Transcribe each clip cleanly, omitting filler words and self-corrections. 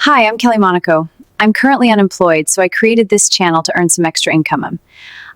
Hi, I'm Kelly Monaco. I'm currently unemployed, so I created this channel to earn some extra income.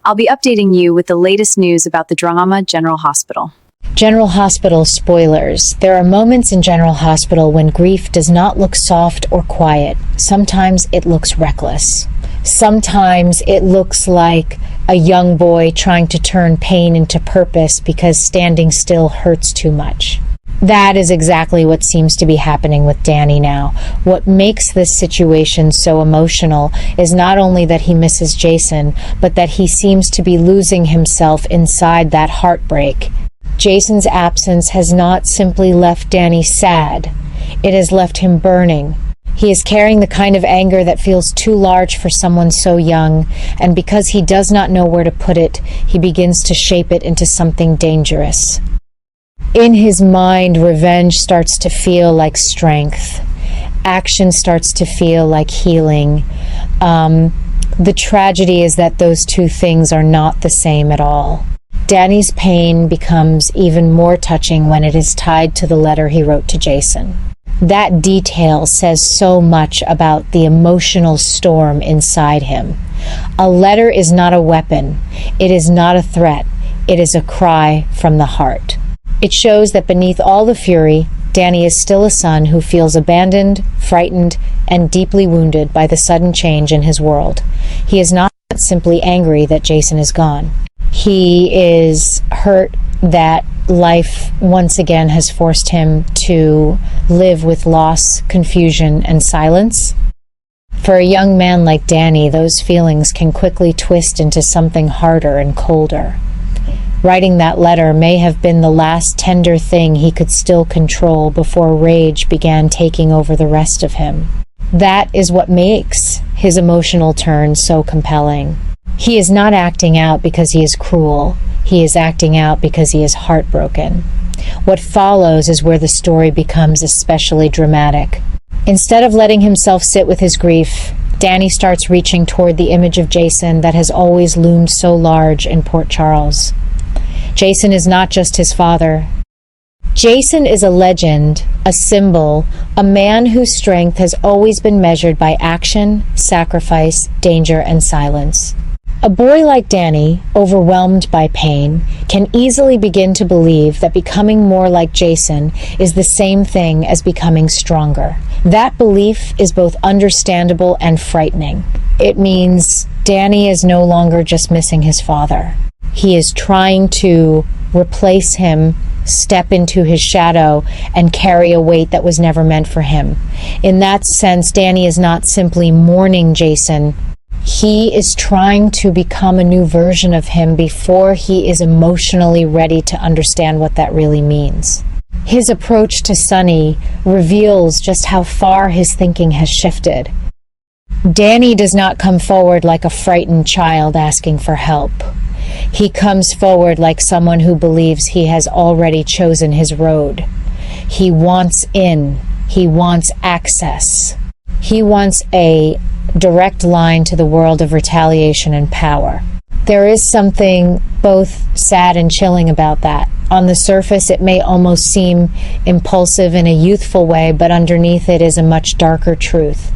I'll be updating you with the latest news about the drama General Hospital. General Hospital spoilers. There are moments in General Hospital when grief does not look soft or quiet. Sometimes it looks reckless. Sometimes it looks like a young boy trying to turn pain into purpose because standing still hurts too much. That is exactly what seems to be happening with Danny now. What makes this situation so emotional is not only that he misses Jason, but that he seems to be losing himself inside that heartbreak. Jason's absence has not simply left Danny sad. It has left him burning. He is carrying the kind of anger that feels too large for someone so young, and because he does not know where to put it, he begins to shape it into something dangerous. In his mind, revenge starts to feel like strength. Action starts to feel like healing. The tragedy is that those two things are not the same at all. Danny's pain becomes even more touching when it is tied to the letter he wrote to Jason. That detail says so much about the emotional storm inside him. A letter is not a weapon. It is not a threat. It is a cry from the heart. It shows that beneath all the fury, Danny is still a son who feels abandoned, frightened, and deeply wounded by the sudden change in his world. He is not simply angry that Jason is gone. He is hurt that life once again has forced him to live with loss, confusion, and silence. For a young man like Danny, those feelings can quickly twist into something harder and colder. Writing that letter may have been the last tender thing he could still control before rage began taking over the rest of him. That is what makes his emotional turn so compelling. He is not acting out because he is cruel. He is acting out because he is heartbroken. What follows is where the story becomes especially dramatic. Instead of letting himself sit with his grief, Danny starts reaching toward the image of Jason that has always loomed so large in Port Charles. Jason is not just his father. Jason is a legend, a symbol, a man whose strength has always been measured by action, sacrifice, danger, and silence. A boy like Danny, overwhelmed by pain, can easily begin to believe that becoming more like Jason is the same thing as becoming stronger. That belief is both understandable and frightening. It means Danny is no longer just missing his father. He is trying to replace him, step into his shadow, and carry a weight that was never meant for him. In that sense, Danny is not simply mourning Jason. He is trying to become a new version of him before he is emotionally ready to understand what that really means. His approach to Sonny reveals just how far his thinking has shifted. Danny does not come forward like a frightened child asking for help. He comes forward like someone who believes he has already chosen his road. He wants in. He wants access. He wants a direct line to the world of retaliation and power. There is something both sad and chilling about that. On the surface, it may almost seem impulsive in a youthful way, but underneath it is a much darker truth.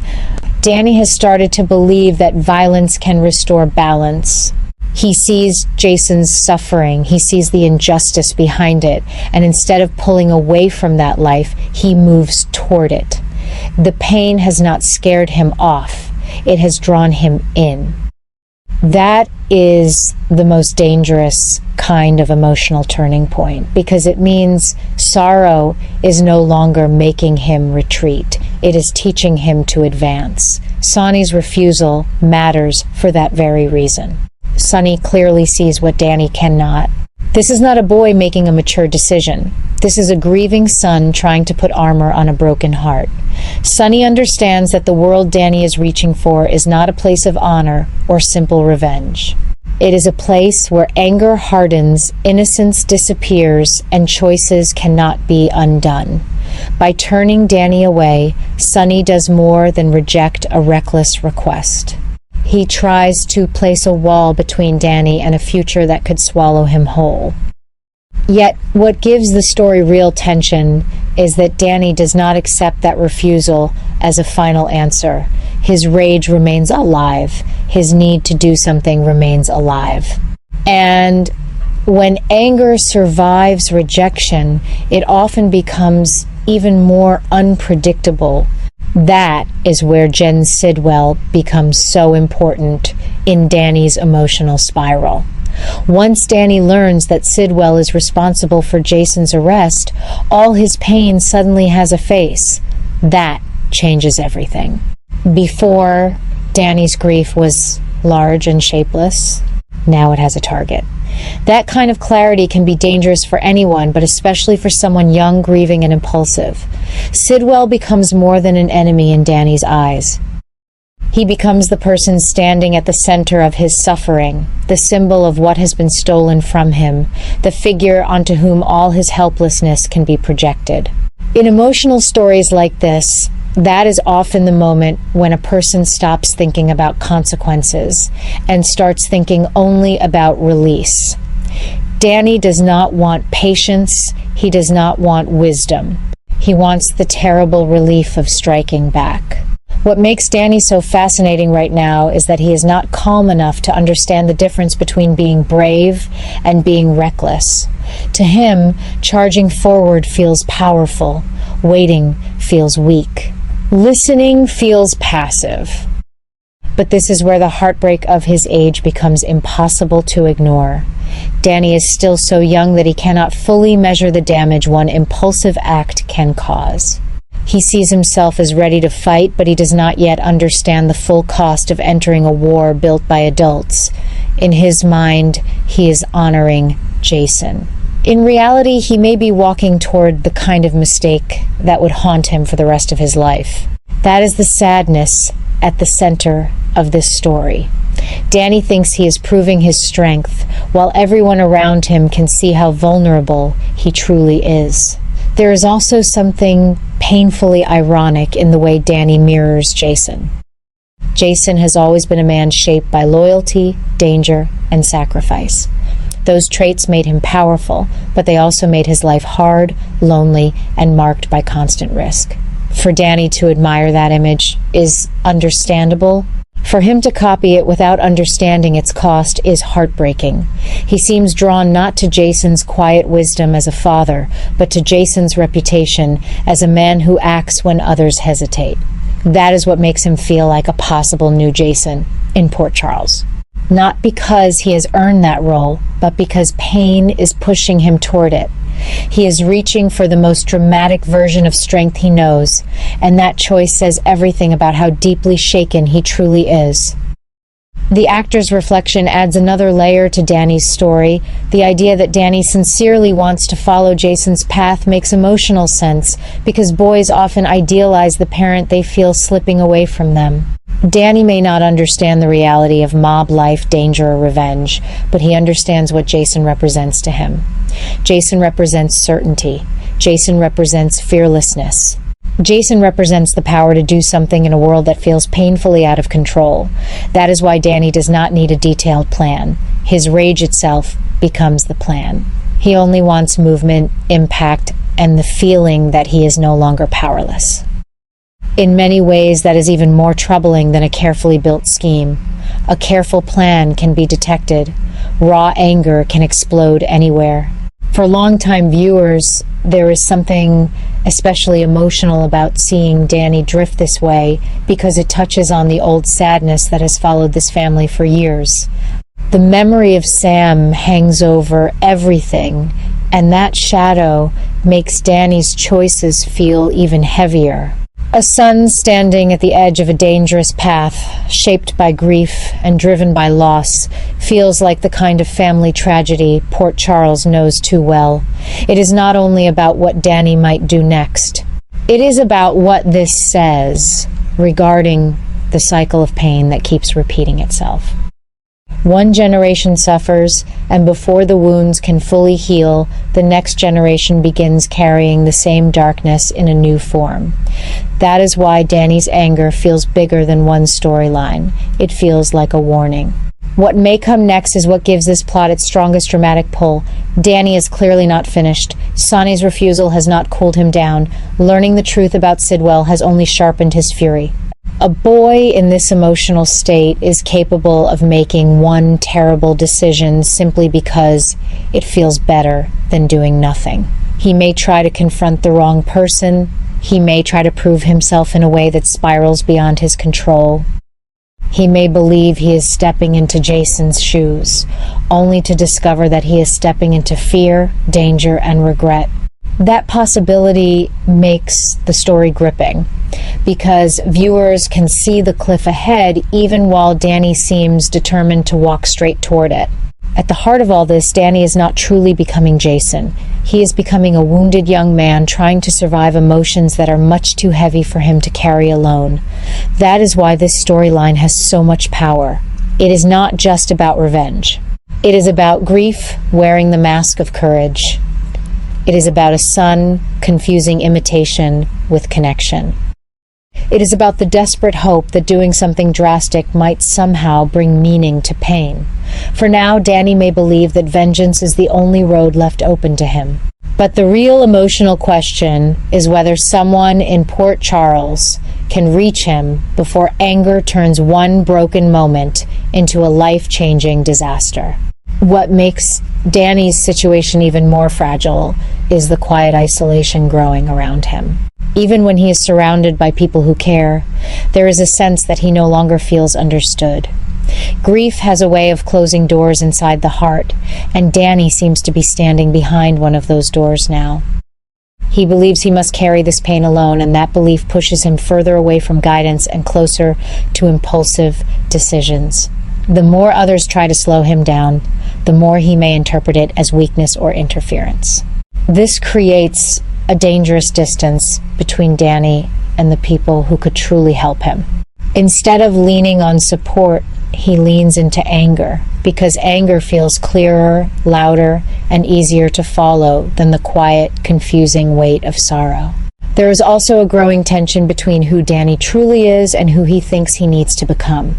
Danny has started to believe that violence can restore balance. He sees Jason's suffering, he sees the injustice behind it, and instead of pulling away from that life, he moves toward it. The pain has not scared him off, it has drawn him in. That is the most dangerous kind of emotional turning point, because it means sorrow is no longer making him retreat. It is teaching him to advance. Sonny's refusal matters for that very reason. Sonny clearly sees what Danny cannot. This is not a boy making a mature decision. This is a grieving son trying to put armor on a broken heart. Sonny understands that the world Danny is reaching for is not a place of honor or simple revenge. It is a place where anger hardens, innocence disappears, and choices cannot be undone. By turning Danny away, Sonny does more than reject a reckless request. He tries to place a wall between Danny and a future that could swallow him whole. Yet, what gives the story real tension is that Danny does not accept that refusal as a final answer. His rage remains alive. His need to do something remains alive. And when anger survives rejection, it often becomes even more unpredictable. That is where Jen Sidwell becomes so important in Danny's emotional spiral. Once Danny learns that Sidwell is responsible for Jason's arrest, all his pain suddenly has a face. That changes everything. Before, Danny's grief was large and shapeless. Now it has a target. That kind of clarity can be dangerous for anyone, but especially for someone young, grieving, and impulsive. Sidwell becomes more than an enemy in Danny's eyes. He becomes the person standing at the center of his suffering, the symbol of what has been stolen from him, the figure onto whom all his helplessness can be projected. In emotional stories like this, that is often the moment when a person stops thinking about consequences and starts thinking only about release. Danny does not want patience. He does not want wisdom. He wants the terrible relief of striking back. What makes Danny so fascinating right now is that he is not calm enough to understand the difference between being brave and being reckless. To him, charging forward feels powerful. Waiting feels weak. Listening feels passive. But this is where the heartbreak of his age becomes impossible to ignore. Danny is still so young that he cannot fully measure the damage one impulsive act can cause. He sees himself as ready to fight, but he does not yet understand the full cost of entering a war built by adults. In his mind, he is honoring Jason. In reality, he may be walking toward the kind of mistake that would haunt him for the rest of his life. That is the sadness at the center of this story. Danny thinks he is proving his strength, while everyone around him can see how vulnerable he truly is. There is also something painfully ironic in the way Danny mirrors Jason. Jason has always been a man shaped by loyalty, danger, and sacrifice. Those traits made him powerful, but they also made his life hard, lonely, and marked by constant risk. For Danny to admire that image is understandable. For him to copy it without understanding its cost is heartbreaking. He seems drawn not to Jason's quiet wisdom as a father, but to Jason's reputation as a man who acts when others hesitate. That is what makes him feel like a possible new Jason in Port Charles. Not because he has earned that role, but because pain is pushing him toward it. He is reaching for the most dramatic version of strength he knows, and that choice says everything about how deeply shaken he truly is. The actor's reflection adds another layer to Danny's story. The idea that Danny sincerely wants to follow Jason's path makes emotional sense, because boys often idealize the parent they feel slipping away from them. Danny may not understand the reality of mob life, danger, or revenge, but he understands what Jason represents to him. Jason represents certainty. Jason represents fearlessness. Jason represents the power to do something in a world that feels painfully out of control. That is why Danny does not need a detailed plan. His rage itself becomes the plan. He only wants movement, impact, and the feeling that he is no longer powerless. In many ways, that is even more troubling than a carefully built scheme. A careful plan can be detected. Raw anger can explode anywhere. For longtime viewers, there is something especially emotional about seeing Danny drift this way because it touches on the old sadness that has followed this family for years. The memory of Sam hangs over everything, and that shadow makes Danny's choices feel even heavier. A son standing at the edge of a dangerous path, shaped by grief and driven by loss, feels like the kind of family tragedy Port Charles knows too well. It is not only about what Danny might do next. It is about what this says regarding the cycle of pain that keeps repeating itself. One generation suffers, and before the wounds can fully heal, the next generation begins carrying the same darkness in a new form. That is why Danny's anger feels bigger than one storyline. It feels like a warning. What may come next is what gives this plot its strongest dramatic pull. Danny is clearly not finished. Sonny's refusal has not cooled him down. Learning the truth about Sidwell has only sharpened his fury. A boy in this emotional state is capable of making one terrible decision simply because it feels better than doing nothing. He may try to confront the wrong person. He may try to prove himself in a way that spirals beyond his control. He may believe he is stepping into Jason's shoes, only to discover that he is stepping into fear, danger, and regret. That possibility makes the story gripping, because viewers can see the cliff ahead even while Danny seems determined to walk straight toward it. At the heart of all this, Danny is not truly becoming Jason. He is becoming a wounded young man trying to survive emotions that are much too heavy for him to carry alone. That is why this storyline has so much power. It is not just about revenge. It is about grief wearing the mask of courage. It is about a son confusing imitation with connection. It is about the desperate hope that doing something drastic might somehow bring meaning to pain. For now, Danny may believe that vengeance is the only road left open to him. But the real emotional question is whether someone in Port Charles can reach him before anger turns one broken moment into a life-changing disaster. What makes Danny's situation even more fragile is the quiet isolation growing around him. Even when he is surrounded by people who care, there is a sense that he no longer feels understood. Grief has a way of closing doors inside the heart, and Danny seems to be standing behind one of those doors now. He believes he must carry this pain alone, and that belief pushes him further away from guidance and closer to impulsive decisions. The more others try to slow him down, the more he may interpret it as weakness or interference. This creates a dangerous distance between Danny and the people who could truly help him. Instead of leaning on support, he leans into anger, because anger feels clearer, louder, and easier to follow than the quiet, confusing weight of sorrow. There is also a growing tension between who Danny truly is and who he thinks he needs to become.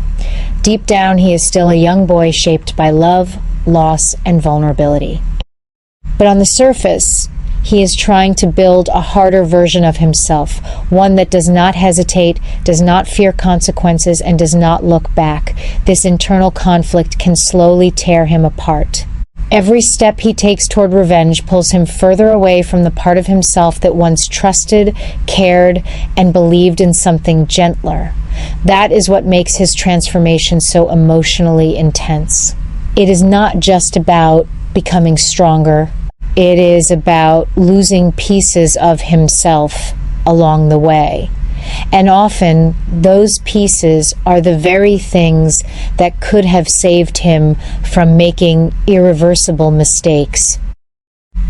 Deep down, he is still a young boy shaped by love, loss, and vulnerability. But on the surface, he is trying to build a harder version of himself, one that does not hesitate, does not fear consequences, and does not look back. This internal conflict can slowly tear him apart. Every step he takes toward revenge pulls him further away from the part of himself that once trusted, cared, and believed in something gentler. That is what makes his transformation so emotionally intense. It is not just about becoming stronger. It is about losing pieces of himself along the way. And often, those pieces are the very things that could have saved him from making irreversible mistakes.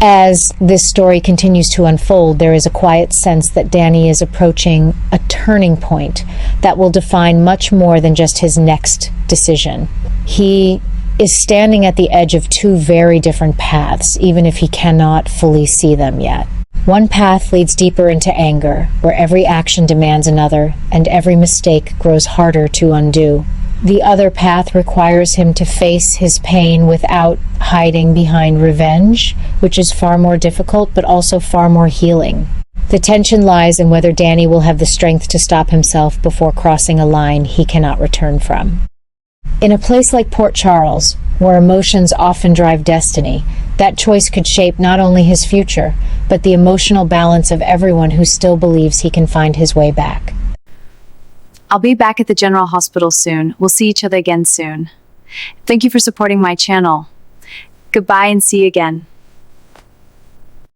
As this story continues to unfold, there is a quiet sense that Danny is approaching a turning point that will define much more than just his next decision. He is standing at the edge of two very different paths, even if he cannot fully see them yet. One path leads deeper into anger, where every action demands another, and every mistake grows harder to undo. The other path requires him to face his pain without hiding behind revenge, which is far more difficult, but also far more healing. The tension lies in whether Danny will have the strength to stop himself before crossing a line he cannot return from. In a place like Port Charles, where emotions often drive destiny, that choice could shape not only his future, but the emotional balance of everyone who still believes he can find his way back. I'll be back at the General Hospital soon. We'll see each other again soon. Thank you for supporting my channel. Goodbye and see you again.